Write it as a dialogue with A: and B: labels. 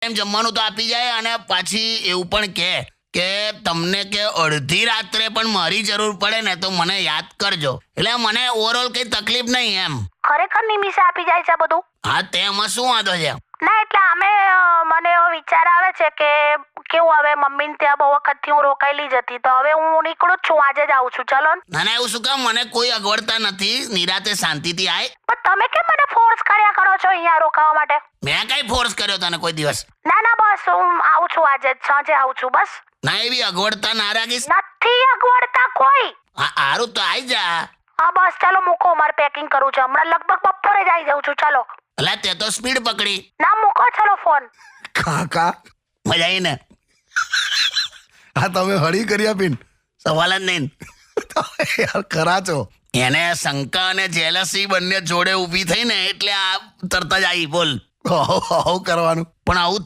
A: એમ જમવાનું તો આપી જાય અને પાછી એવું પણ કે તમને કે અડધી રાત્રે પણ મારી જરૂર પડે ને તો મને યાદ કરજો. એટલે મને ઓવરઓલ કઈ તકલીફ નહીં એમ.
B: ખરેખર નિમિષે આપી જાય છે બધું?
A: હા, તેમાં શું વાંધો છે?
B: ના એટલે મને એવો વિચાર આવે છે કે કેવું હવે મમ્મીને ત્યાં બહુ વખતથી હું રોકાયેલી જ હતી, તો હવે હું નીકળું જ છું, આજે જ આવું છું. ચલો ને.
A: ના એવું શું કામ? મને કોઈ અગવડતા નથી, નિરાતે શાંતિથી આય.
B: પણ તમે કેમ મને ફોર્સ કર્યા કરો છો અહીંયા રોકાવા માટે?
A: મેં કઈ ફોર્સ કર્યો તને કોઈ દિવસ?
B: ના બસ હું આવું છું, આજે જ સાંજે આવું છું બસ.
A: ના એવી અગવડતા ના રાખીશ.
B: નથી અગવડતા કોઈ.
A: હા હારું તો આઈ જા.
B: હા બસ ચાલો મૂકો, મારે પેકિંગ કરવું છે, હમણાં લગભગ બપોરે જ આવી જાઉં છું. ચાલો.
A: એટલે તે તો સ્પીડ પકડી.
B: ના મૂકો, ચાલો ફોન.
C: કાકા
A: મજા આવી ને?
C: આ તમે હળી કરી આપીને
A: સવાલ જ નહીં.
C: યાર ખરા છો.
A: એને શંકા અને જેલસી બંને જોડે ઊભી થઈ ને એટલે આ તરત જ આવી. બોલ
C: કરવાનું
A: પણ આવું જ